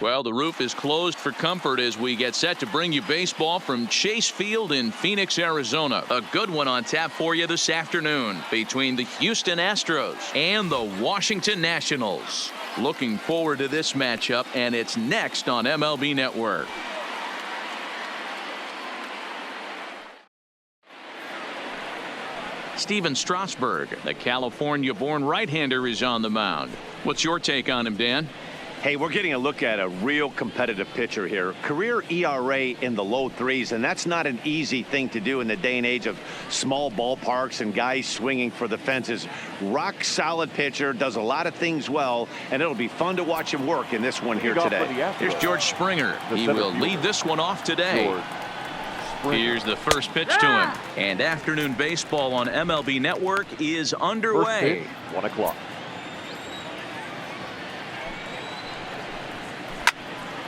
Well, the roof is closed for comfort as we get set to bring you baseball from Chase Field in Phoenix, Arizona. A good one on tap for you this afternoon between the Houston Astros and the Washington Nationals. Looking forward to this matchup, and it's next on MLB Network. Steven Strasburg, the California-born right-hander, is on the mound. What's your take on him, Dan? Hey, we're getting a look at a real competitive pitcher here. Career ERA in the low threes, and that's not an easy thing to do in the day and age of small ballparks and guys swinging for the fences. Rock solid pitcher, does a lot of things well, and it'll be fun to watch him work in this one here today. Here's George Springer. He will lead this one off today. Here's the first pitch to him. And afternoon baseball on MLB Network is underway. 1 o'clock.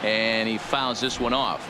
And he fouls this one off.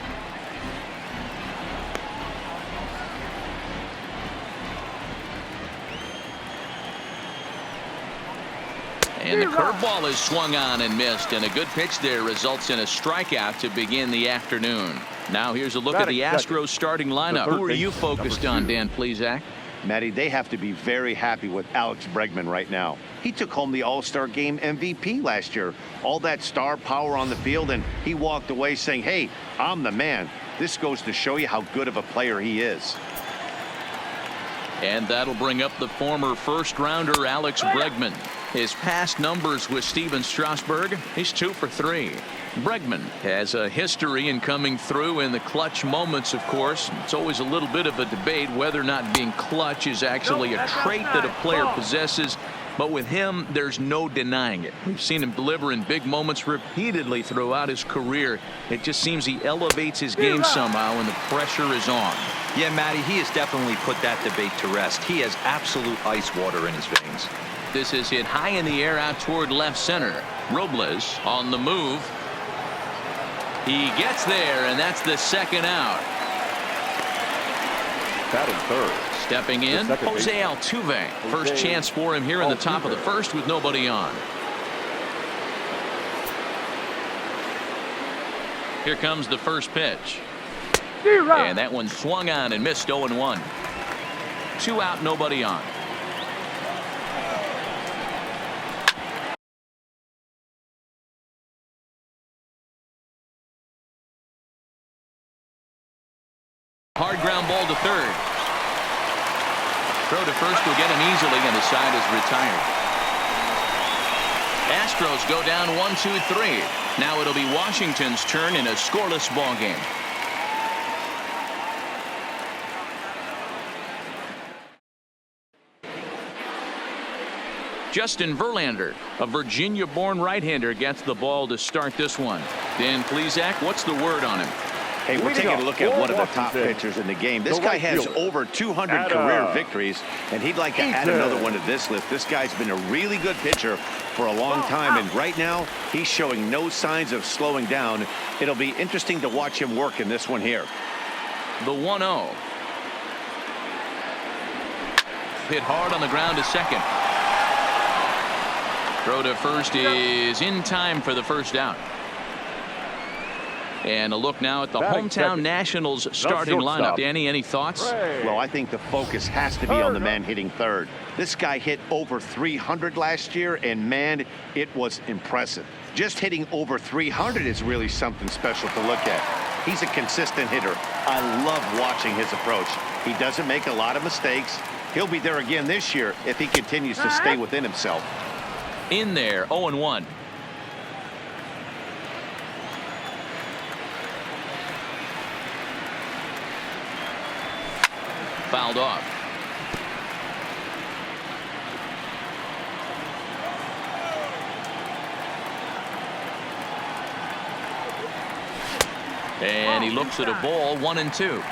And the curveball is swung on and missed, and a good pitch there results in a strikeout to begin the afternoon. Now here's a look at the Astros starting lineup. Who are you focused on, Dan Plesac? Matty, they have to be very happy with Alex Bregman right now. He took home the All-Star Game MVP last year. All that star power on the field, and he walked away saying, hey, I'm the man. This goes to show you how good of a player he is. And that'll bring up the former first-rounder Alex Bregman. His past numbers with Steven Strasburg, he's 2 for 3. Bregman has a history in coming through in the clutch moments, of course. It's always a little bit of a debate whether or not being clutch is actually a trait that a player possesses. But with him, there's no denying it. We've seen him deliver in big moments repeatedly throughout his career. It just seems he elevates his game somehow when the pressure is on. Yeah, Matty, he has definitely put that debate to rest. He has absolute ice water in his veins. This is hit high in the air out toward left center. Robles on the move. He gets there, and that's the second out. Batting third. Stepping in, Jose Altuve. First chance for him here in the top of the first with nobody on. Here comes the first pitch. And that one swung on and missed. 0-1. 2 out, nobody on. Hard ground ball to third. Throw to first will get him easily, and the side is retired. Astros go down 1-2-3. Now it'll be Washington's turn in a scoreless ball game. Justin Verlander, a Virginia-born right-hander, gets the ball to start this one. Dan Plesac, what's the word on him? Hey, we're taking a look at one of the top pitchers in the game. This guy has over 200 career victories, and he'd like to add another one to this list. This guy's been a really good pitcher for a long time, and right now he's showing no signs of slowing down. It'll be interesting to watch him work in this one here. The 1-0. Hit hard on the ground to second. Throw to first is in time for the first out. And a look now at the hometown Nationals starting lineup. Danny, any thoughts? Well, I think the focus has to be on the man hitting third. This guy hit over 300 last year, and man, it was impressive. Just hitting over 300 is really something special to look at. He's a consistent hitter. I love watching his approach. He doesn't make a lot of mistakes. He'll be there again this year if he continues to stay within himself. In there, 0-1. Fouled off. And he looks at a ball, 1-2.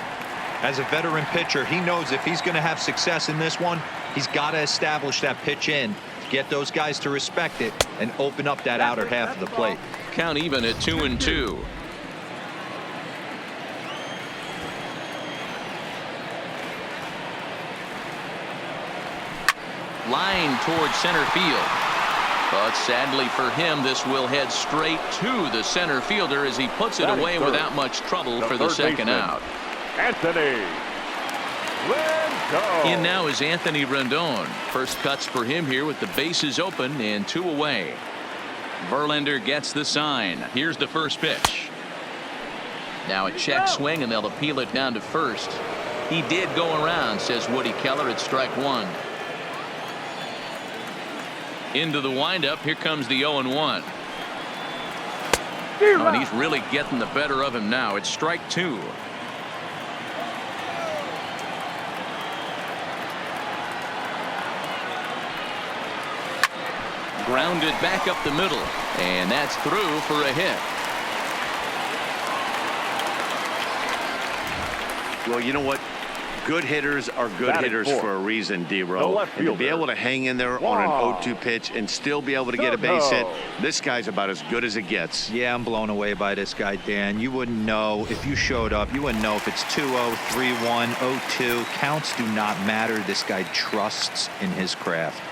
As a veteran pitcher, he knows if he's going to have success in this one, he's got to establish that pitch in, get those guys to respect it, and open up that outer half of the plate. Count even at 2-2. Line towards center field. But sadly for him, this will head straight to the center fielder as he puts it away without much trouble for the second out. Anthony Rendon. In now is Anthony Rendon. First cuts for him here with the bases open and 2 away. Verlander gets the sign. Here's the first pitch. Now a check swing, and they'll appeal it down to first. He did go around, says Woody Keller, at strike 1. Into the windup. Here comes the 0-1. Oh, and he's really getting the better of him now. It's strike 2. Grounded back up the middle, and that's through for a hit. Well, you know what? Good hitters are good hitters for a reason, D-Row. And to be able to hang in there on an 0-2 pitch and still be able to get a base hit, this guy's about as good as it gets. Yeah, I'm blown away by this guy, Dan. You wouldn't know if you showed up. You wouldn't know if it's 2-0, 3-1, 0-2. Counts do not matter. This guy trusts in his craft.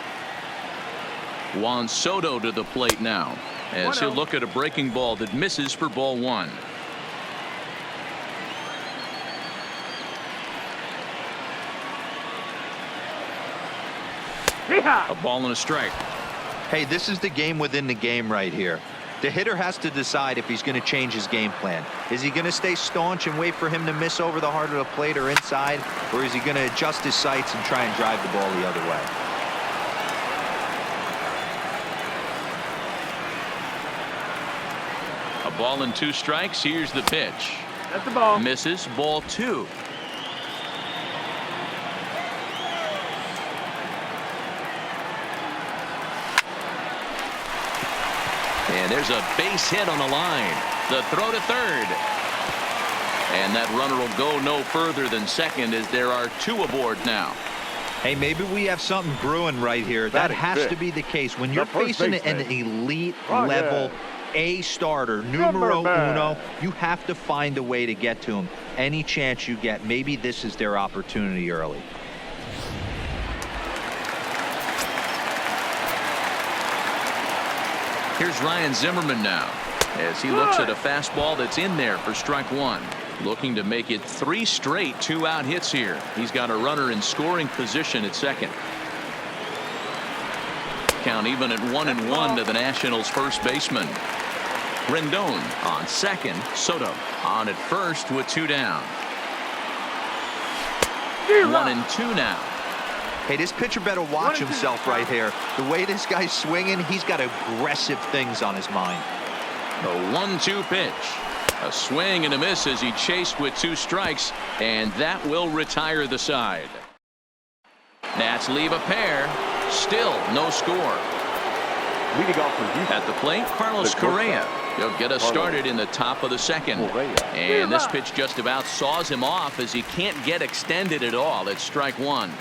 Juan Soto to the plate now as he'll look at a breaking ball that misses for ball 1. A ball and a strike. Hey, this is the game within the game right here. The hitter has to decide if he's going to change his game plan. Is he going to stay staunch and wait for him to miss over the heart of the plate or inside, or is he going to adjust his sights and try and drive the ball the other way? A ball and 2 strikes. Here's the pitch. That's the ball. Misses. Ball 2. And there's a base hit on the line. The throw to third. And that runner will go no further than second as there are 2 aboard now. Hey, maybe we have something brewing right here. That has to be the case. When you're facing an elite level A starter, numero uno, you have to find a way to get to him. Any chance you get, maybe this is their opportunity early. Here's Ryan Zimmerman now as he looks at a fastball that's in there for strike 1. Looking to make it 3 straight 2-out hits here. He's got a runner in scoring position at second. Count even at 1-1 to the Nationals' first baseman. Rendon on second. Soto on at first with 2 down. 1-2 now. Hey, this pitcher better watch himself right here. The way this guy's swinging, he's got aggressive things on his mind. The 1-2 pitch. A swing and a miss as he chased with 2 strikes, and that will retire the side. Nats leave a pair. Still no score. At the plate, Carlos Correa. He'll get us started in the top of the second. And this pitch just about saws him off as he can't get extended at all. It's strike 1.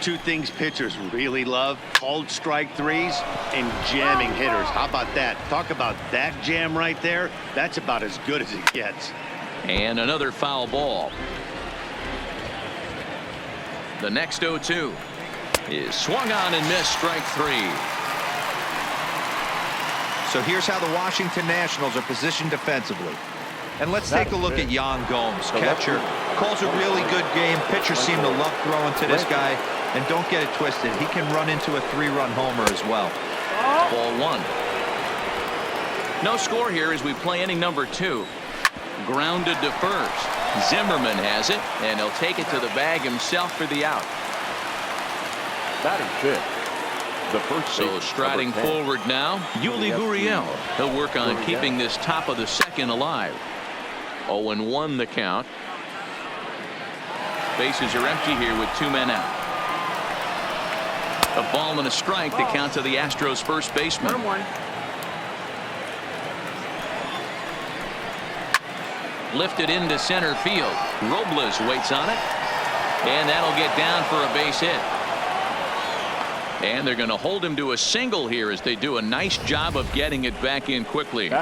2 things pitchers really love: called strike 3s and jamming hitters. How about that? Talk about that jam right there. That's about as good as it gets. And another foul ball. The next 0-2 is swung on and missed, strike 3. So here's how the Washington Nationals are positioned defensively. And let's take a look at Yan Gomes, catcher. Calls a really good game. Pitchers seem to love throwing to this guy. And don't get it twisted, he can run into a 3-run homer as well. Ball 1. No score here as we play inning number 2. Grounded to first. Zimmerman has it, and he'll take it to the bag himself for the out. Batting 5th. The first so striding forward now, Yuli Gurriel. He'll work on keeping this top of the second alive. 0-1 the count. Bases are empty here with 2 men out. A ball and a strike to count to the Astros first baseman. Lifted into center field. Robles waits on it. And that'll get down for a base hit. And they're going to hold him to a single here as they do a nice job of getting it back in quickly.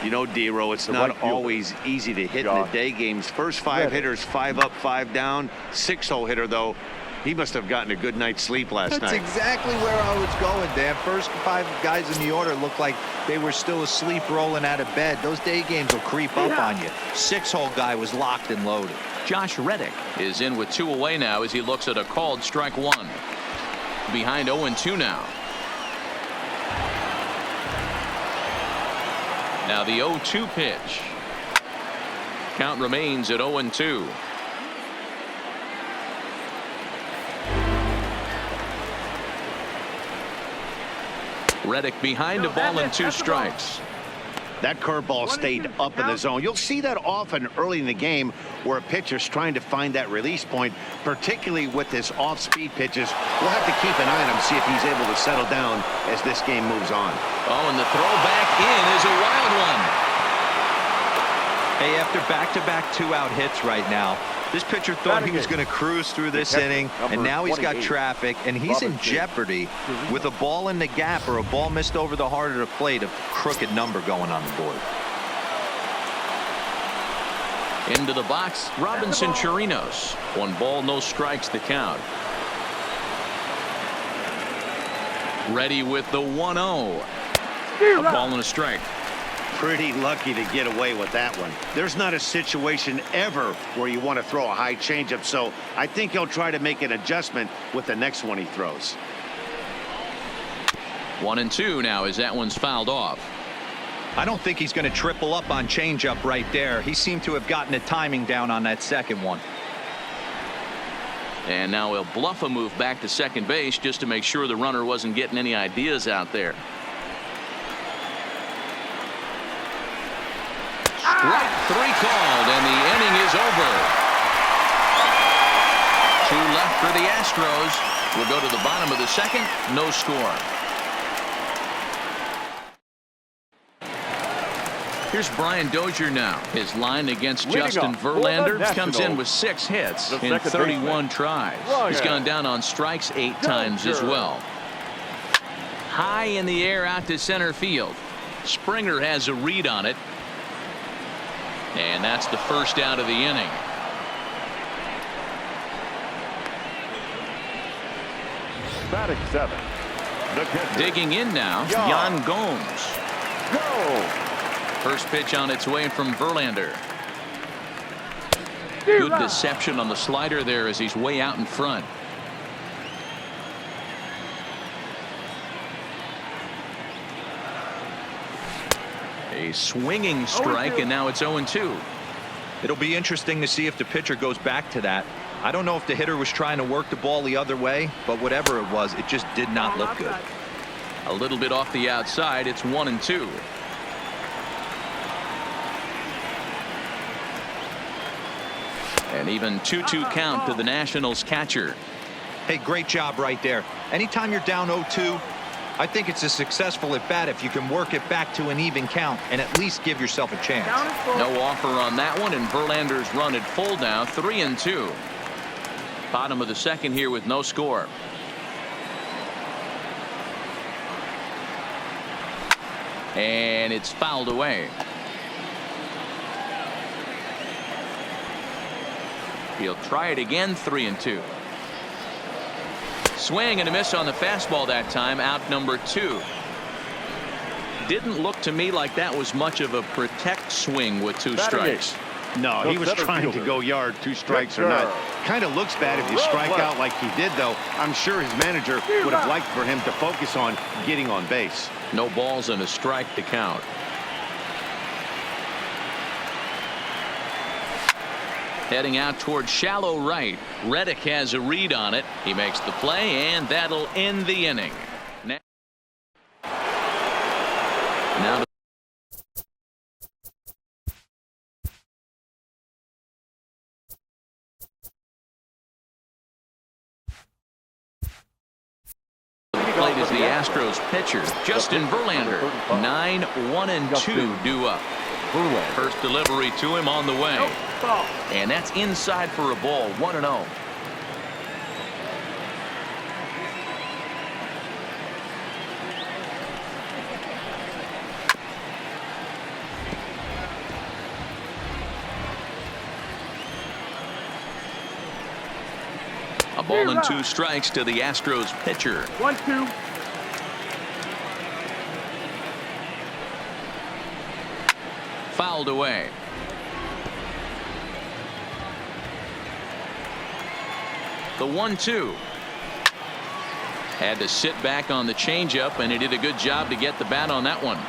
You know, D-Row, it's not always easy to hit in the day games. First 5 hitters, 5 up, 5 down. 6-hole hitter, though, He must have gotten a good night's sleep last That's night. exactly where I was going, Dan. First 5 guys in the order looked like they were still asleep rolling out of bed. Those day games will creep up on you. 6-hole guy was locked and loaded. Josh Reddick is in with 2 away now as he looks at a called strike 1. Behind 0-2 now. Now the 0-2 pitch. Count remains at 0-2. Reddick behind a ball and 2 strikes. That curveball stayed up in the zone. You'll see that often early in the game where a pitcher's trying to find that release point, particularly with his off-speed pitches. We'll have to keep an eye on him, see if he's able to settle down as this game moves on. Oh, and the throw back in is a wild one. Hey, after back-to-back 2-out hits right now, this pitcher thought he was going to cruise through this inning, and now he's got traffic, and he's in jeopardy with a ball in the gap or a ball missed over the heart of the plate, a crooked number going on the board. Into the box, Robinson Chirinos. 1 ball, no strikes the count. Ready with the 1-0. A ball and a strike. Pretty lucky to get away with that one. There's not a situation ever where you want to throw a high changeup, so I think he'll try to make an adjustment with the next one he throws. 1-2 now as that one's fouled off. I don't think he's going to triple up on changeup right there. He seemed to have gotten the timing down on that second one. And now he'll bluff a move back to second base just to make sure the runner wasn't getting any ideas out there. Strike 3 called, and the inning is over. 2 left for the Astros. We'll go to the bottom of the second. No score. Here's Brian Dozier now. His line against Justin Verlander comes in with 6 hits in 31 tries. He's gone down on strikes 8 times as well. High in the air out to center field. Springer has a read on it. And that's the first out of the inning. Batting 7. The pitcher. Digging in now, Yan Gomes. Go. First pitch on its way from Verlander. Good deception on the slider there as he's way out in front. A swinging strike, and now it's 0-2. It'll be interesting to see if the pitcher goes back to that. I don't know if the hitter was trying to work the ball the other way, but whatever it was, it just did not look good. A little bit off the outside. It's 1-2. And even 2-2 count to the Nationals catcher. Hey, great job right there. Anytime you're down 0-2, I think it's a successful at bat if you can work it back to an even count and at least give yourself a chance. No offer on that one, and Verlander's run at full now, 3-2. Bottom of the second here with no score. And it's fouled away. He'll try it again, 3-2. Swing and a miss on the fastball that time, out number 2. Didn't look to me like that was much of a protect swing with 2 strikes. No, he was trying to go yard, 2 strikes or not. Kind of looks bad if you strike out like he did, though. I'm sure his manager would have liked for him to focus on getting on base. No balls and a strike to count. Heading out toward shallow right. Reddick has a read on it. He makes the play, and that'll end the inning. Now the plate is the Astros pitcher, Justin Verlander. 9-1-2 due up. First delivery to him on the way. And that's inside for a ball. 1-0. A Ball and 2 strikes to the Astros pitcher. 1-2. Fouled away. The 1-2. Had to sit back on the changeup, and he did a good job to get the bat on that one.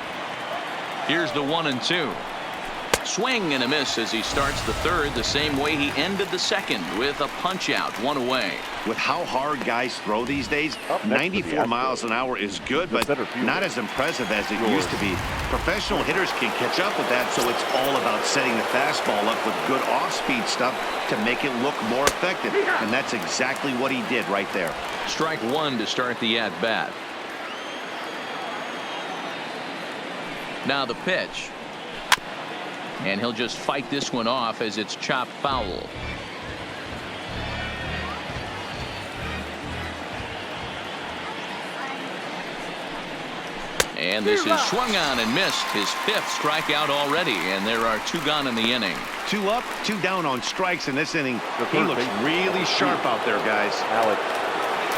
Here's the 1-2. Swing and a miss as he starts the third the same way he ended the second, with a punch out, 1 away. With how hard guys throw these days, 94 miles an hour is good, but not as impressive as it used to be. Professional hitters can catch up with that, so it's all about setting the fastball up with good off-speed stuff to make it look more effective, and that's exactly what he did right there. Strike 1 to start the at-bat. Now the pitch. And he'll just fight this one off as it's chopped foul. And this is swung on and missed, his 5th strikeout already, and there are 2 gone in the inning. 2 up, 2 down on strikes in this inning. He looks really sharp out there, guys. Alex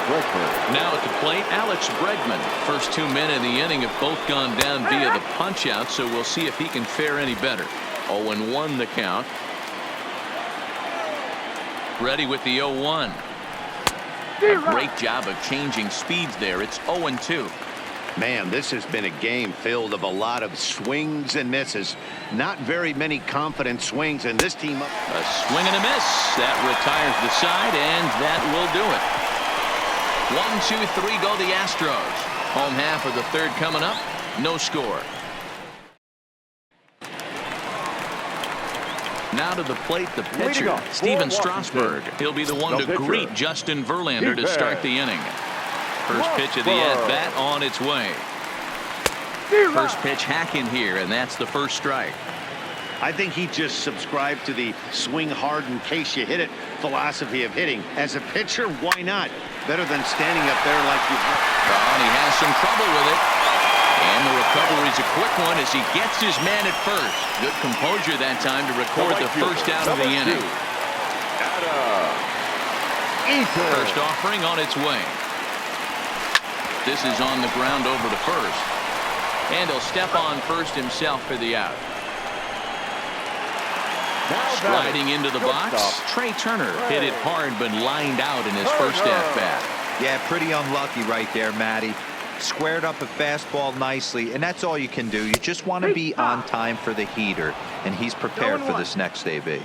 Bregman. Now at the plate, Alex Bregman. First 2 men in the inning have both gone down via the punch out, so we'll see if he can fare any better. 0-1 the count. Ready with the 0-1. A great job of changing speeds there. It's 0-2. Man, this has been a game filled of a lot of swings and misses. Not very many confident swings, and this team... A swing and a miss. That retires the side, and that will do it. 1, 2, 3 go the Astros. Home half of the third coming up. No score. Now to the plate, the pitcher, Steven Strasburg. He'll be the one to greet Justin Verlander to start the inning. First pitch of the at-bat on its way. First pitch hack in here, and that's the first strike. I think he just subscribed to the swing hard in case you hit it philosophy of hitting. As a pitcher, why not? Better than standing up there like you... And he has some trouble with it. And the recovery's a quick one as he gets his man at first. Good composure that time to record the first out of the inning. First offering on its way. This is on the ground over to first. And he'll step on first himself for the out. Sliding into the box, Trey Turner hit it hard but lined out in his first at-bat. Yeah, pretty unlucky right there, Matty. Squared up a fastball nicely, and that's all you can do. You just want to be on time for the heater, and he's prepared for this next AB.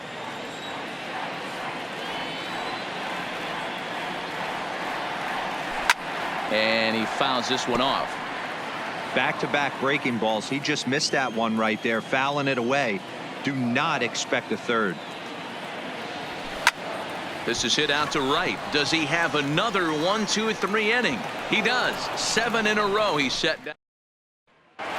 And he fouls this one off. Back-to-back breaking balls. He just missed that one right there, fouling it away. Do not expect a third. This is hit out to right. Does he have another 1, 2, 3 inning? He does. 7 in a row he's set down.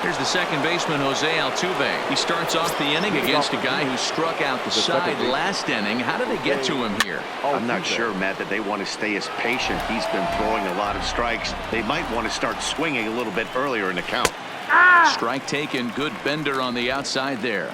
Here's the second baseman, Jose Altuve. He starts off the inning against a guy who struck out the side last inning. How did they get to him here? I'm not sure, Matt, that they want to stay as patient. He's been throwing a lot of strikes. They might want to start swinging a little bit earlier in the count. Strike taken. Good bender on the outside there.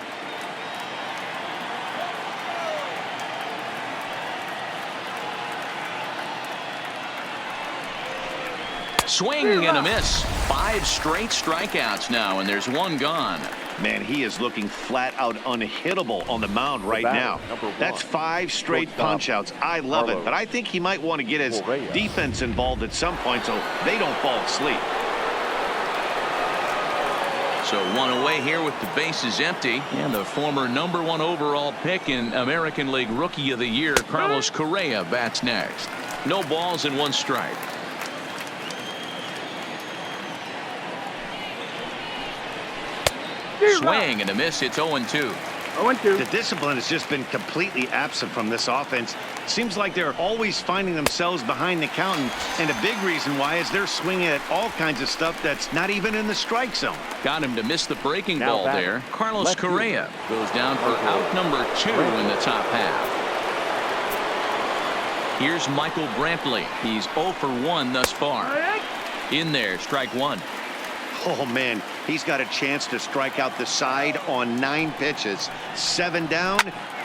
Swing and a miss. 5 straight strikeouts now, and there's 1 gone. Man, he is looking flat out unhittable on the mound right now. That's 5 straight punch-outs. I love it, but I think he might want to get his defense involved at some point so they don't fall asleep. So 1 away here with the bases empty, and the former #1 overall pick in American League Rookie of the Year, Carlos Correa, bats next. No balls and 1 strike. Swing and a miss. It's 0-2. 0-2. The discipline has just been completely absent from this offense. Seems like they're always finding themselves behind the count, and a big reason why is they're swinging at all kinds of stuff that's not even in the strike zone. Got him to miss the breaking ball there. Carlos Correa goes down for out number 2 in the top half. Here's Michael Brantley. He's 0 for 1 thus far. In there, strike 1. Oh, man, he's got a chance to strike out the side on 9 pitches. 7 down,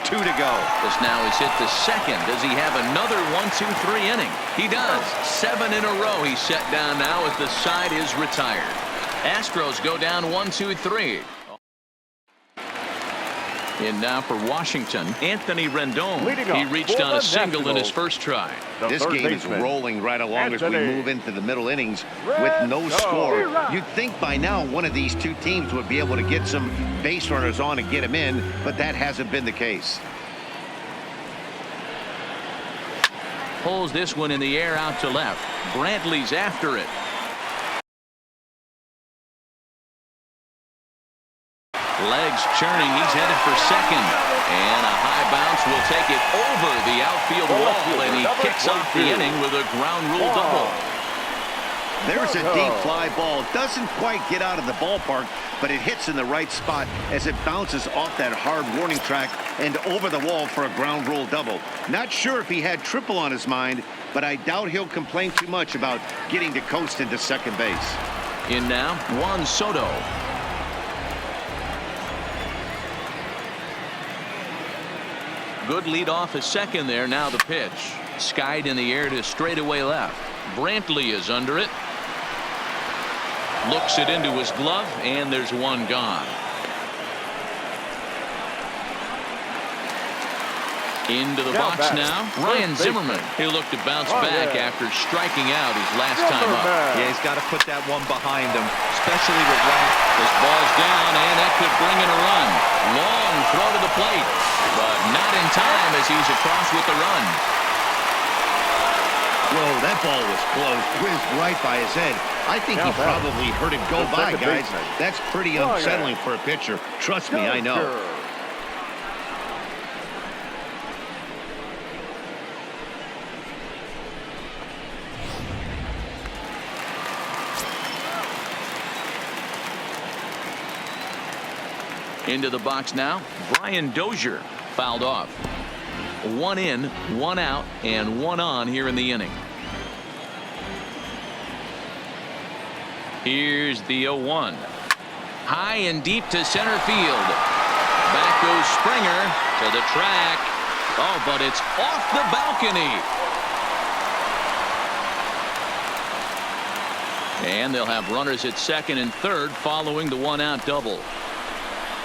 2 to go. This now is hit the second. Does he have another 1-2-3 inning? He does. 7 in a row he's set down now as the side is retired. Astros go down 1-2-3. And now for Washington, Anthony Rendon. He reached on a single in his first try. This game is rolling right along as we move into the middle innings with no score. You'd think by now one of these two teams would be able to get some base runners on and get them in, but that hasn't been the case. Pulls this one in the air out to left. Brantley's after it. Legs churning. He's headed for second. And a high bounce will take it over the outfield wall, and he kicks off the inning with a ground rule double. There's a deep fly ball. Doesn't quite get out of the ballpark, but it hits in the right spot as it bounces off that hard warning track and over the wall for a ground rule double. Not sure if he had triple on his mind, but I doubt he'll complain too much about getting to coast into second base. In now, Juan Soto. Good lead off a second there. Now the pitch. Skied in the air to straightaway left. Brantley is under it. Looks it into his glove, and there's one gone. Into the box now, Ryan Zimmerman. He'll look to bounce back after striking out his last time up. Yeah, he's got to put that one behind him, especially with Ryan. This ball's down, and that could bring in a run. Long throw to the plate, but not in time as he's across with the run. Whoa, that ball was close, whizzed right by his head. I think he probably heard it go by, guys. That's pretty unsettling for a pitcher. Trust me, I know. Into the box now, Brian Dozier fouled off. 1 in, 1 out, and 1 on here in the inning. Here's the 0-1. High and deep to center field. Back goes Springer to the track. Oh, but it's off the balcony. And they'll have runners at second and third following the 1-out double.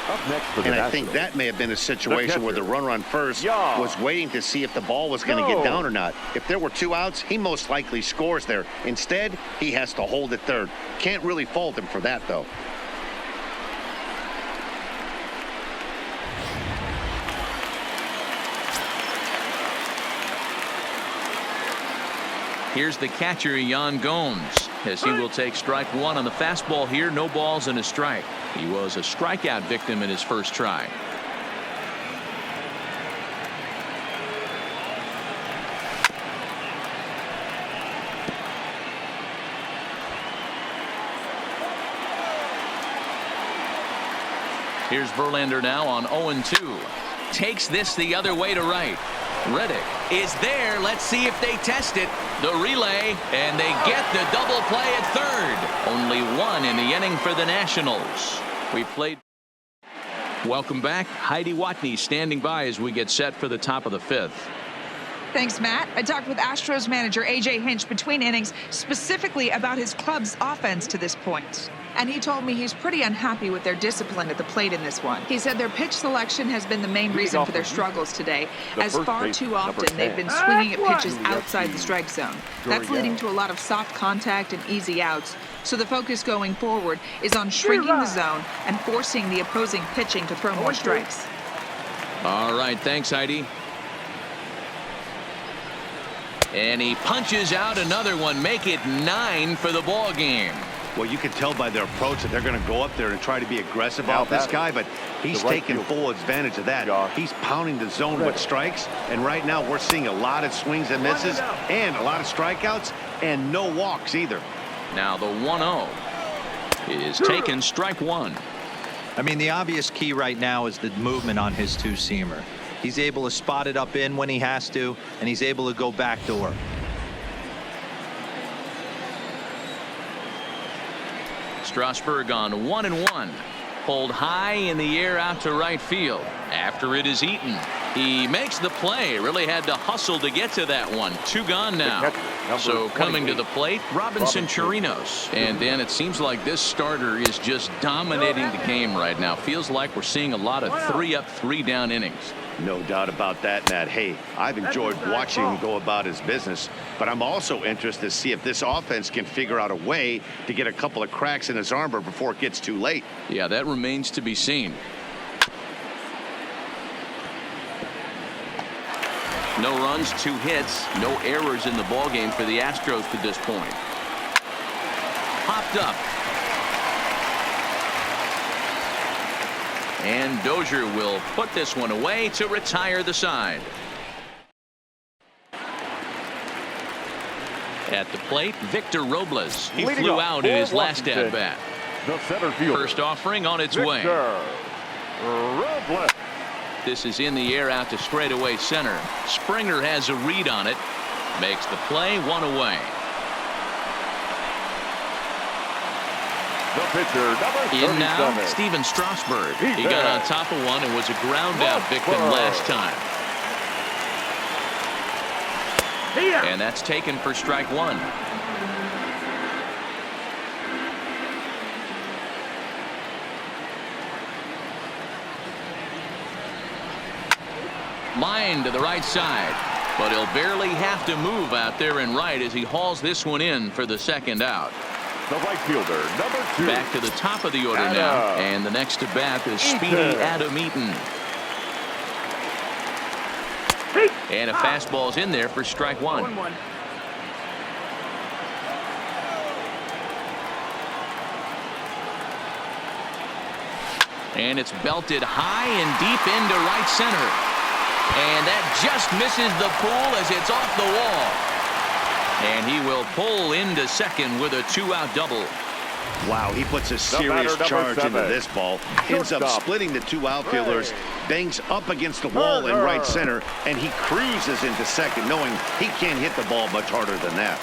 Up next for the And I Astros, think that may have been a situation where the runner on first was waiting to see if the ball was going to get down or not. If there were 2 outs, he most likely scores there. Instead, he has to hold at third. Can't really fault him for that, though. Here's the catcher, Yan Gomes, as he will take strike 1 on the fastball here. No balls and a strike. He was a strikeout victim in his first try. Here's Verlander now on 0-2. Takes this the other way to right. Reddick is there. Let's see if they test it. The relay, and they get the double play at third. Only 1 in the inning for the Nationals. We played. Welcome back. Heidi Watney standing by as we get set for the top of the 5th. Thanks, Matt. I talked with Astros manager A.J. Hinch between innings specifically about his club's offense to this point. And he told me he's pretty unhappy with their discipline at the plate in this one. He said their pitch selection has been the main reason for their struggles today, as far too often they've been swinging at pitches outside the strike zone. That's leading to a lot of soft contact and easy outs. So the focus going forward is on shrinking the zone and forcing the opposing pitching to throw more strikes. All right, thanks, Heidi. And he punches out another one. Make it 9 for the ball game. Well, you can tell by their approach that they're going to go up there and try to be aggressive off this guy, but he's taking full advantage of that. He's pounding the zone with strikes, and right now we're seeing a lot of swings and misses and a lot of strikeouts and no walks either. Now the 1-0 is taken, strike 1. I mean, the obvious key right now is the movement on his two-seamer. He's able to spot it up in when he has to, and he's able to go backdoor. Strasburg on 1-1. Pulled high in the air out to right field. After it is Eaton. He makes the play. Really had to hustle to get to that one. 2 gone now. So coming to the plate, Robinson Chirinos. And then it seems like this starter is just dominating the game right now. Feels like we're seeing a lot of 3-up, 3-down innings. No doubt about that, Matt. Hey, I've enjoyed watching him go about his business, but I'm also interested to see if this offense can figure out a way to get a couple of cracks in his armor before it gets too late. Yeah, that remains to be seen. No runs, 2 hits, no errors in the ballgame for the Astros to this point. Popped up. And Dozier will put this one away to retire the side. At the plate, Victor Robles. He flew out in his last at bat. The center fielder. First offering on its way. Robles. This is in the air out to straightaway center. Springer has a read on it. Makes the play, 1 away. The pitcher, number 37. In now, Steven Strasburg. He got on top of one and was a ground out victim last time. And that's taken for strike 1. Line to the right side, but he'll barely have to move out there and right as he hauls this one in for the 2nd out. The right fielder, number 2. Back to the top of the order now, and the next to bat is speedy Adam Eaton. And a fastball's in there for strike 1. And it's belted high and deep into right center. And that just misses the pool as it's off the wall. And he will pull into second with a 2-out double. Wow, he puts a serious charge into this ball. Ends up splitting the 2 outfielders, bangs up against the wall in right center, and he cruises into second, knowing he can't hit the ball much harder than that.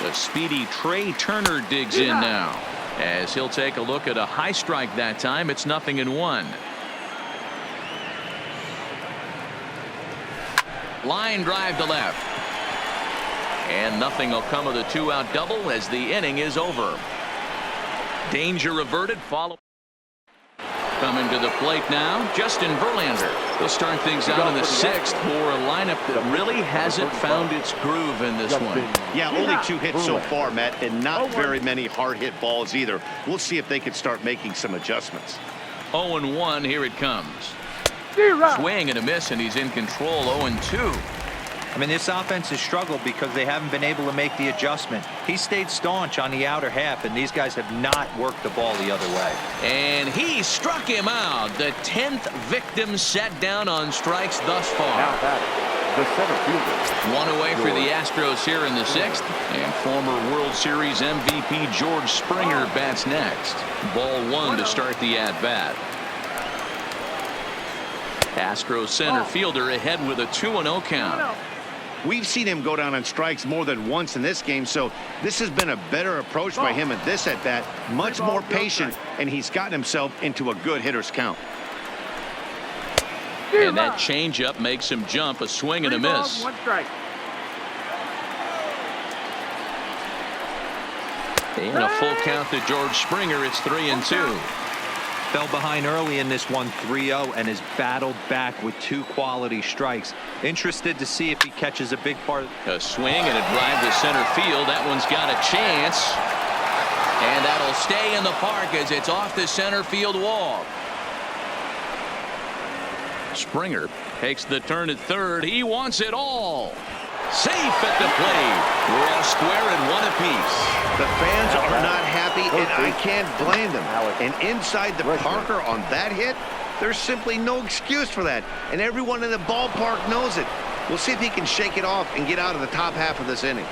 The speedy Trey Turner digs in now as he'll take a look at a high strike that time. It's 0-1. Line drive to left. And nothing will come of the 2-out double as the inning is over. Danger averted. Follow. Coming to the plate now, Justin Verlander. He'll start things out in the 6th for a lineup that really hasn't found its groove in this one. Yeah, only 2 hits so far, Matt, and not very many hard hit balls either. We'll see if they can start making some adjustments. 0-1, here it comes. Swing and a miss, and he's in control. 0-2. I mean, this offense has struggled because they haven't been able to make the adjustment. He stayed staunch on the outer half, and these guys have not worked the ball the other way. And he struck him out. The 10th victim set down on strikes thus far. Now batting, the center fielder. 1 away for the Astros here in the 6th. And former World Series MVP George Springer bats next. Ball 1 to start the at-bat. Astros center fielder ahead with a 2-0 count. We've seen him go down on strikes more than once in this game, so this has been a better approach by him at this at-bat. Much more patient, and he's gotten himself into a good hitter's count. And that changeup makes him jump. A swing and a miss. 1 strike. And a full count to George Springer. It's 3-2. Fell behind early in this one, 3-0, and has battled back with 2 quality strikes. Interested to see if he catches a big part. A swing and a drive to center field. That one's got a chance. And that'll stay in the park as it's off the center field wall. Springer takes the turn at third. He wants it all. Safe at the plate. We're all square at 1 apiece. The fans are not happy, and I can't blame them. And inside the Parker on that hit, there's simply no excuse for that. And everyone in the ballpark knows it. We'll see if he can shake it off and get out of the top half of this inning.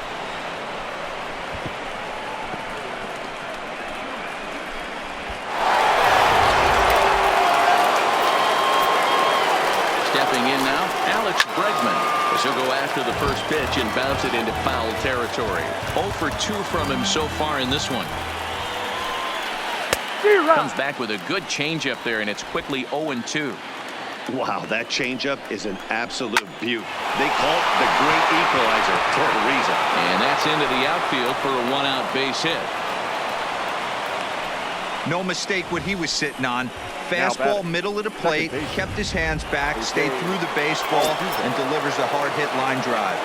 Stepping in now, Alex Bregman. The as he'll go after the first pitch and bounce it into foul territory. 0 for 2 from him so far in this one. Comes back with a good changeup there, and it's quickly 0-2. Wow, that changeup is an absolute beaut. They call it the great equalizer for a reason. And that's into the outfield for a 1-out base hit. No mistake what he was sitting on. Fastball, middle of the plate, kept his hands back, stayed through the baseball, and delivers a hard hit line drive.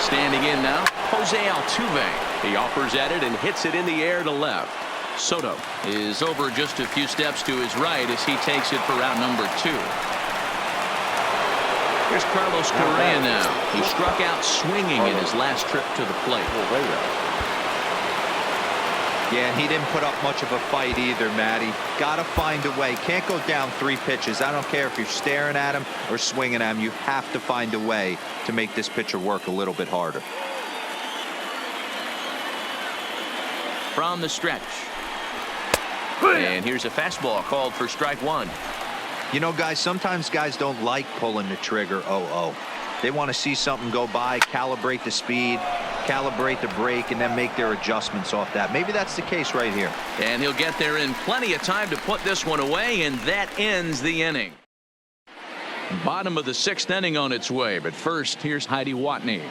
Standing in now, Jose Altuve. He offers at it and hits it in the air to left. Soto is over just a few steps to his right as he takes it for out number 2. Here's Carlos Correa now. He struck out swinging in his last trip to the plate. Yeah, he didn't put up much of a fight either, Matty. Got to find a way. Can't go down 3 pitches. I don't care if you're staring at him or swinging at him. You have to find a way to make this pitcher work a little bit harder. From the stretch. And here's a fastball called for strike 1. You know, guys, sometimes guys don't like pulling the trigger 0-0. They want to see something go by, calibrate the speed, calibrate the break, and then make their adjustments off that. Maybe that's the case right here. And he'll get there in plenty of time to put this one away, and that ends the inning. Bottom of the 6th inning on its way, but first, here's Hace Juan.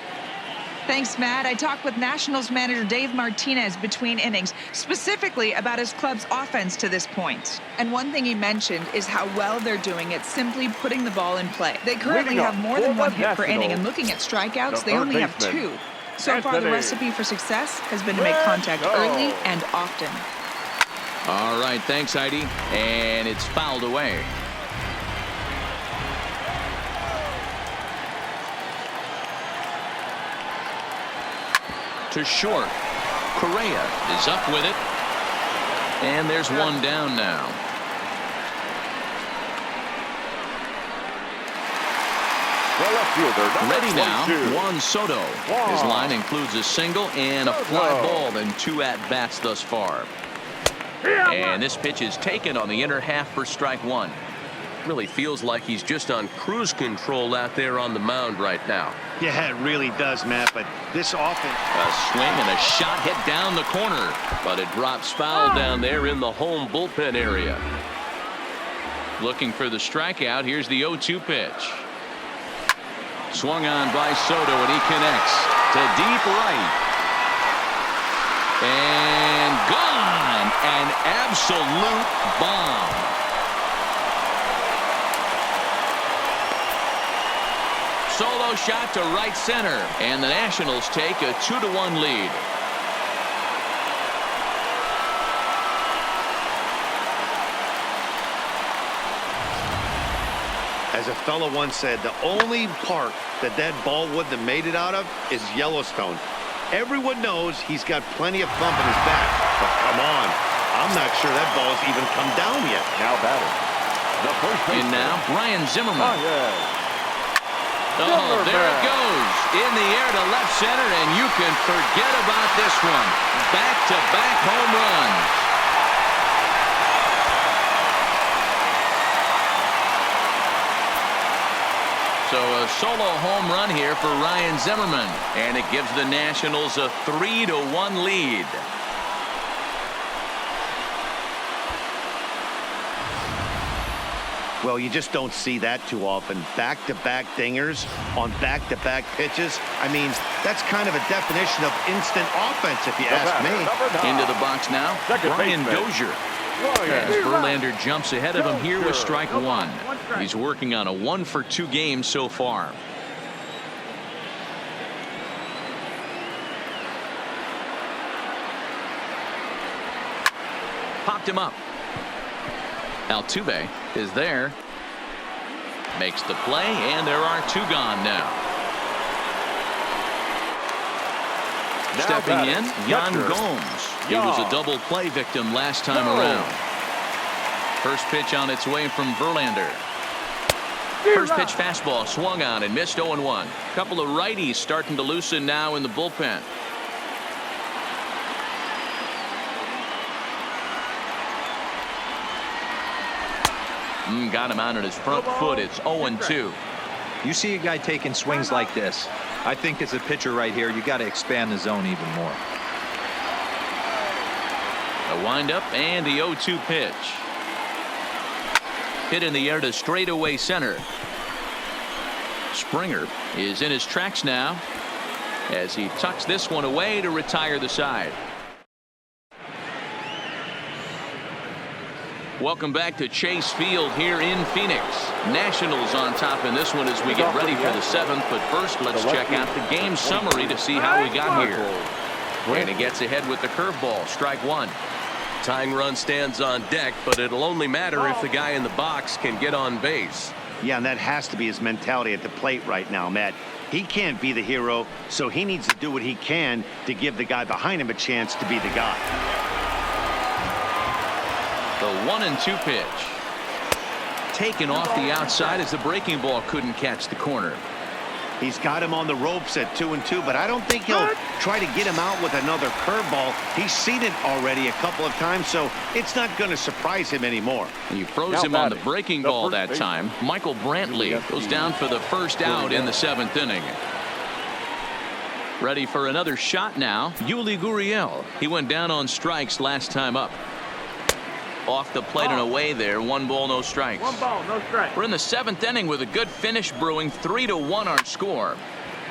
Thanks, Matt. I talked with Nationals manager Dave Martinez between innings, specifically about his club's offense to this point. And one thing he mentioned is how well they're doing at simply putting the ball in play. They currently have more than 1 hit per inning, and looking at strikeouts, they only have 2. So far, the recipe for success has been to make contact early and often. All right, thanks, Heidi. And it's fouled away. To short. Correa is up with it. And there's one down now. The left fielder, Ready now, 22. Juan Soto. His line includes a single and a fly ball and 2 at-bats thus far. And this pitch is taken on the inner half for strike 1. Really feels like he's just on cruise control out there on the mound right now. Yeah, it really does, Matt, but this offense... A swing and a shot hit down the corner, but it drops foul down there in the home bullpen area. Looking for the strikeout. Here's the 0-2 pitch. Swung on by Soto, and he connects to deep right. And gone. An absolute bomb. Solo shot to right center, and the Nationals take a 2-1 lead. As a fellow once said, the only park that ball wouldn't have made it out of is Yellowstone. Everyone knows he's got plenty of thump in his back, but come on, I'm not sure that ball's even come down yet. Now batting. The first baseman. And now, Brian Zimmerman. Zimmerman. There it goes. In the air to left center, and you can forget about this one. Back-to-back home runs. So a solo home run here for Ryan Zimmerman, and it gives the Nationals a 3-1 lead. Well, you just don't see that too often. Back-to-back dingers on back-to-back pitches. I mean, that's kind of a definition of instant offense, if you ask me. Into the box now, Brian Dozier. As Verlander jumps ahead of him here with strike 1. He's working on a 1-for-2 game so far. Popped him up. Altuve is there. Makes the play, and there are 2 gone now. Stepping in, Yan Gomes. He was a double play victim last time around. First pitch on its way from Verlander. First pitch fastball swung on and missed 0-1. Couple of righties starting to loosen now in the bullpen. Got him out on his front foot. It's 0-2. You see a guy taking swings like this. I think as a pitcher right here, you got to expand the zone even more. A windup and the 0-2 pitch. Hit in the air to straightaway center. Springer is in his tracks now as he tucks this one away to retire the side. Welcome back to Chase Field here in Phoenix. Nationals on top in this one as we get ready for the 7th. But first, let's check out the game summary to see how we got here. And he gets ahead with the curveball. Strike one. Tying run stands on deck, but it'll only matter if the guy in the box can get on base. Yeah, and that has to be his mentality at the plate right now, Matt. He can't be the hero, so he needs to do what he can to give the guy behind him a chance to be the guy. The 1-2 pitch. Taken off the outside as the breaking ball couldn't catch the corner. He's got him on the ropes at 2-2, but I don't think he'll try to get him out with another curveball. He's seen it already a couple of times, so it's not going to surprise him anymore. He froze him on the breaking ball that time. Michael Brantley goes down for the first out in the 7th inning. Ready for another shot now. Yuli Gurriel. He went down on strikes last time up. Off the plate and away there. 1 ball, no strikes. 1 ball, no strikes. We're in the 7th inning with a good finish brewing. 3-1 our score.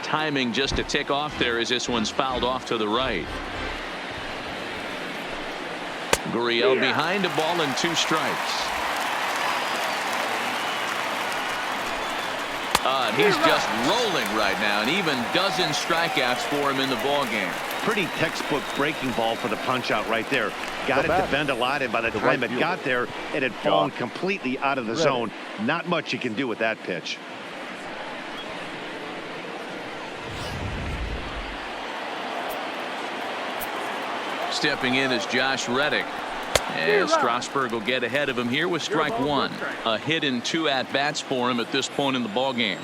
Timing just a tick off there as this one's fouled off to the right. Gurriel behind a ball and 2 strikes. And he's just rolling right now, and even dozen strikeouts for him in the ball game. Pretty textbook breaking ball for the punch out right there. Got it to bend a lot, and by the time it got there, it had fallen completely out of the zone. Not much you can do with that pitch. Stepping in is Josh Reddick. And Strasburg will get ahead of him here with strike one. A hit in 2 at-bats for him at this point in the ball game.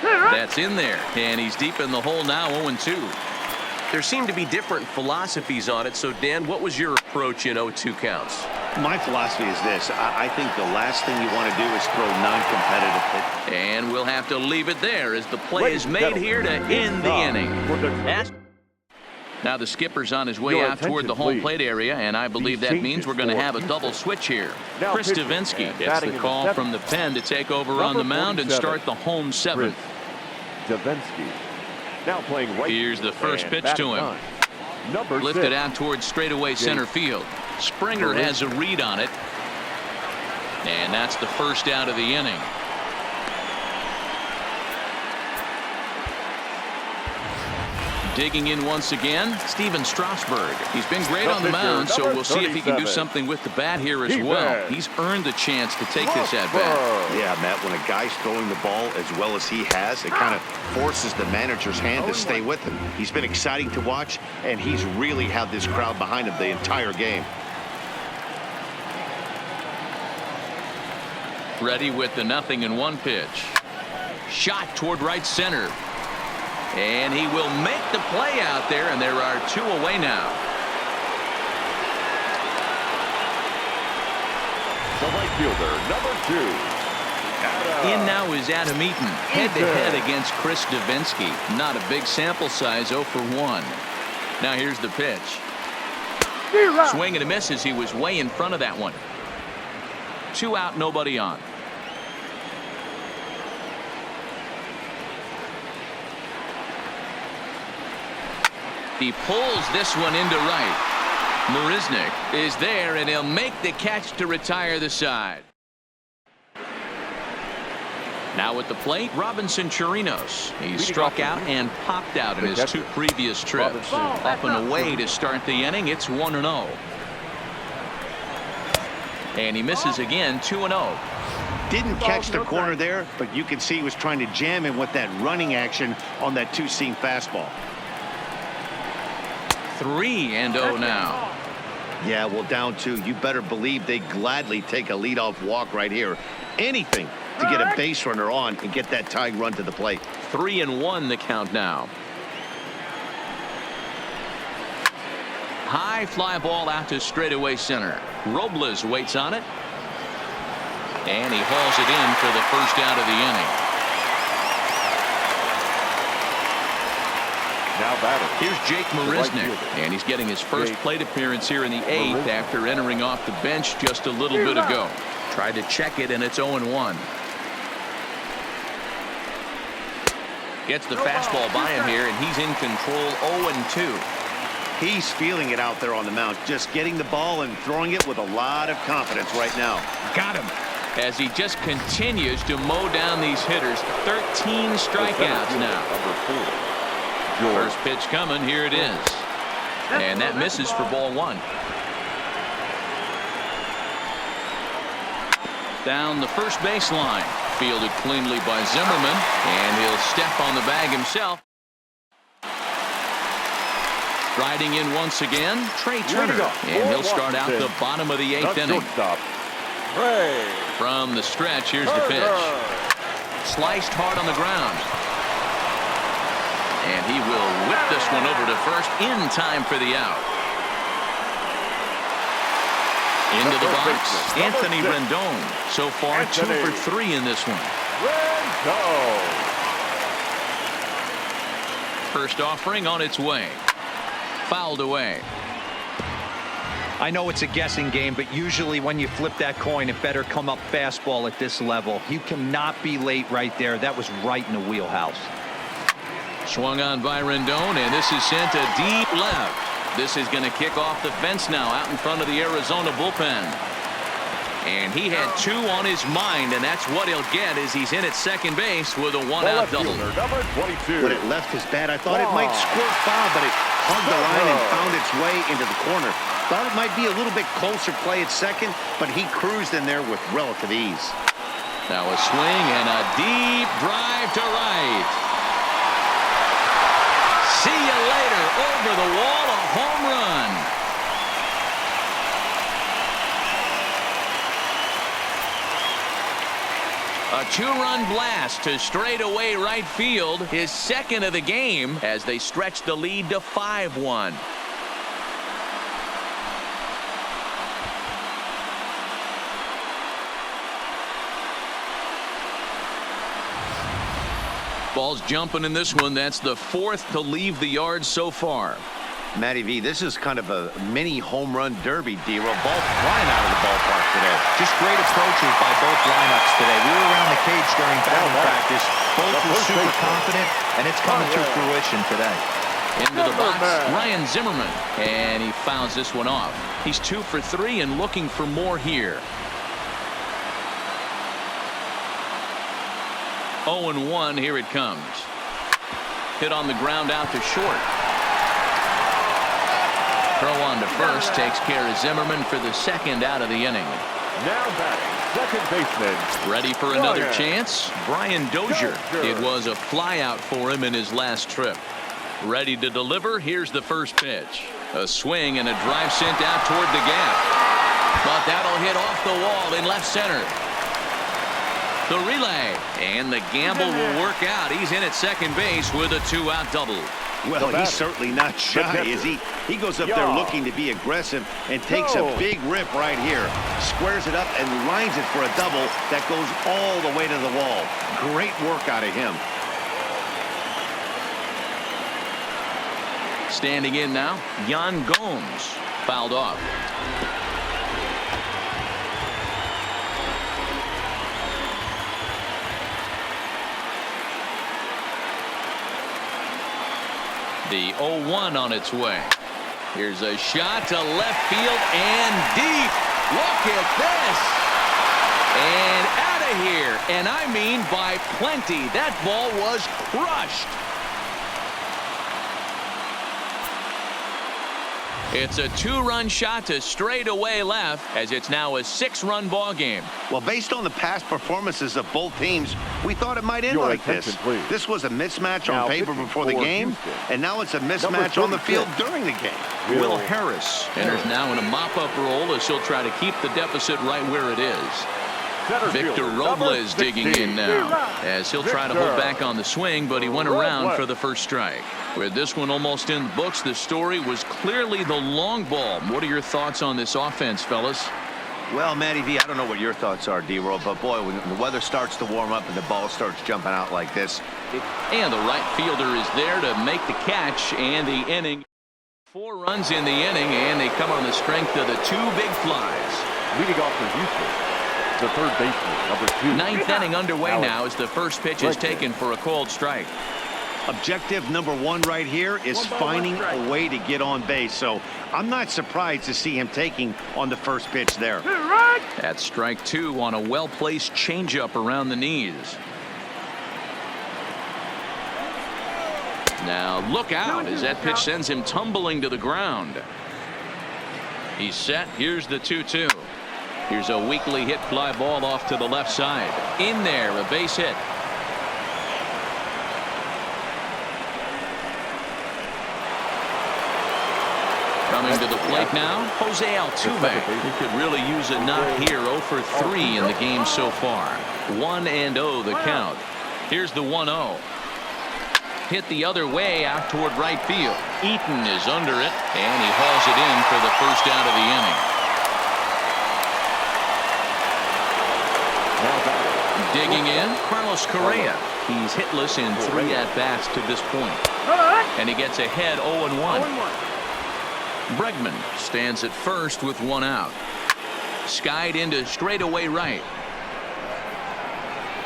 That's in there, and he's deep in the hole now, 0-2. There seem to be different philosophies on it. So, Dan, what was your approach in 0-2 counts? My philosophy is this. I think the last thing you want to do is throw non-competitive pitch. And we'll have to leave it there as the play is made here to end the inning. Now the skipper's on his way out toward the home plate area, and I believe that means we're going to have a double switch here. Chris Davinsky gets the call from the pen to take over on the mound and start the home 7th. Davinsky now playing right. Here's the first pitch to him. Lifted out towards straightaway center field. Springer has a read on it, and that's the first out of the inning. Digging in once again, Steven Strasburg. He's been great on the mound, so we'll see if he can do something with the bat here as well. He's earned the chance to take this at bat. Yeah, Matt, when a guy's throwing the ball as well as he has, it kind of forces the manager's hand to stay with him. He's been exciting to watch, and he's really had this crowd behind him the entire game. Ready with the 0-1 pitch. Shot toward right center. And he will make the play out there, and there are 2 away now. The right fielder, number 2. In now is Adam Eaton, head-to-head against Chris Davinsky. Not a big sample size, 0 for 1. Now here's the pitch. Swing and a miss as he was way in front of that one. 2 out, nobody on. He pulls this one into right. Marisnick is there, and he'll make the catch to retire the side. Now at the plate, Robinson Chirinos. He's struck out and popped out in his 2 previous trips. Up and away to start the inning. It's 1-0. And he misses again, 2-0. Didn't catch the corner there, but you can see he was trying to jam him with that running action on that 2-seam fastball. 3-0 now. Yeah, well, down 2. You better believe they gladly take a leadoff walk right here. Anything to get a base runner on and get that tying run to the plate. 3-1 the count now. High fly ball out to straightaway center. Robles waits on it. And he hauls it in for the first out of the inning. Now batting. Here's Jake Marisnick, and he's getting his first plate appearance here in the 8th after entering off the bench just a little bit ago. Tried to check it, and it's 0-1. Gets the fastball by him here, and he's in control. 0-2. He's feeling it out there on the mound, just getting the ball and throwing it with a lot of confidence right now. Got him. As he just continues to mow down these hitters. 13 strikeouts now. Number 4. First pitch coming. Here it is. And that misses for ball 1. Down the first baseline. Fielded cleanly by Zimmerman. And he'll step on the bag himself. Riding in once again, Trey Turner. And he'll start out the bottom of the 8th inning. From the stretch, here's the pitch. Sliced hard on the ground. And he will whip this one over to first in time for the out. Into the box, Anthony Rendon. So far, 2 for 3 in this one. First offering on its way. Fouled away. I know it's a guessing game, but usually when you flip that coin, it better come up fastball at this level. You cannot be late right there. That was right in the wheelhouse. Swung on by Rendon, and this is sent to deep left. This is going to kick off the fence now out in front of the Arizona bullpen. And he had 2 on his mind, and that's what he'll get as he's in at second base with a 1-out double. Number 22. When it left his bat, I thought it might squirt foul, but it hugged the line and found its way into the corner. Thought it might be a little bit closer play at second, but he cruised in there with relative ease. Now a swing and a deep drive to right. See you later. Over the wall, a home run. A 2-run blast to straightaway right field, his second of the game as they stretch the lead to 5-1. Ball's jumping in this one. That's the 4th to leave the yard so far. Matty V, this is kind of a mini home run derby, D-Roll. Ball flying out of the ballpark today. Just great approaches by both lineups today. We were around the cage during batting practice. Both were super confident, and it's coming to fruition today. Into the box, Ryan Zimmerman, and he fouls this one off. He's 2 for 3 and looking for more here. 0-1, here it comes. Hit on the ground out to short. Throw on to first takes care of Zimmerman for the second out of the inning. Now batting, second baseman. Ready for another chance? Brian Dozier. It was a flyout for him in his last trip. Ready to deliver. Here's the first pitch. A swing and a drive sent out toward the gap. But that'll hit off the wall in left center. The relay, and the gamble will work out. He's in at second base with a 2-out double. Well, he's certainly not shy, is he? He goes up there looking to be aggressive and takes a big rip right here. Squares it up and lines it for a double that goes all the way to the wall. Great work out of him. Standing in now, Yan Gomes. Fouled off. The 0-1 on its way. Here's a shot to left field and deep. Look at this. And out of here. And I mean by plenty. That ball was crushed. It's a 2-run shot to straightaway left as it's now a 6-run ball game. Well, based on the past performances of both teams, we thought it might end like this. Please. This was a mismatch on paper before the game, and now it's a mismatch on the field during the game. Will Harris enters now in a mop-up role as he'll try to keep the deficit right where it is. Victor Robles digging in now as he'll try to hold back on the swing, but he went around for the first strike. With this one almost in the books, the story was clearly the long ball. What are your thoughts on this offense, fellas? Well, Matty V, I don't know what your thoughts are, D-Roll, but boy, when the weather starts to warm up and the ball starts jumping out like this. And the right fielder is there to make the catch, and the inning. 4 runs in the inning, and they come on the strength of the 2 big flies. Leading off for Houston, the third baseman, number 2. 9th inning underway now as the first pitch is taken for a called strike. Objective number 1 right here is finding a way to get on base. So I'm not surprised to see him taking on the first pitch there. That's strike 2 on a well-placed changeup around the knees. Now look out as that pitch sends him tumbling to the ground. He's set. Here's the 2-2. Here's a weakly hit fly ball off to the left side. In there, a base hit. Coming to the plate now, Jose Altuve, who could really use a knock here. 0 for 3 in the game so far. 1-0 the count. Here's the 1-0. Hit the other way out toward right field. Eaton is under it, and he hauls it in for the first out of the inning. Digging in, Carlos Correa. He's hitless in 3 at-bats to this point. And he gets ahead 0-1. Bregman stands at first with 1 out. Skied into straightaway right.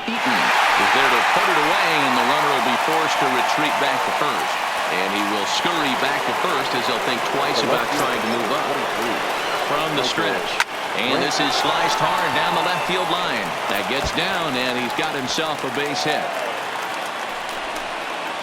Eaton is there to put it away, and the runner will be forced to retreat back to first. And he will scurry back to first as he'll think twice about trying to move up. From the stretch. And this is sliced hard down the left field line. That gets down, and he's got himself a base hit.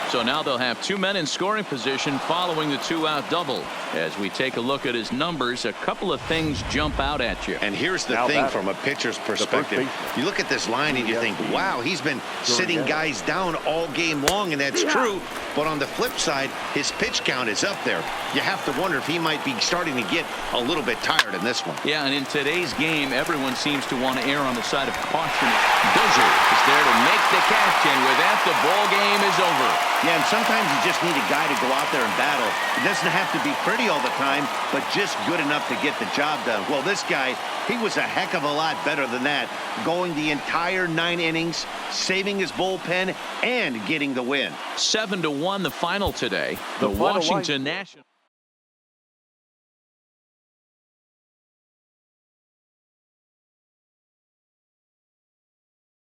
So now they'll have 2 men in scoring position following the 2-out double. As we take a look at his numbers, a couple of things jump out at you. And here's the thing from a pitcher's perspective. You look at this line and you think, wow, he's been sitting guys down all game long, and that's true. But on the flip side, his pitch count is up there. You have to wonder if he might be starting to get a little bit tired in this one. Yeah, and in today's game, everyone seems to want to err on the side of caution. Dozier is there to make the catch, and with that, the ball game is over. Yeah, and sometimes you just need a guy to go out there and battle. It doesn't have to be pretty all the time, but just good enough to get the job done. Well, this guy, he was a heck of a lot better than that, going the entire 9 innings, saving his bullpen, and getting the win. 7-1 the final today. The Washington Nationals.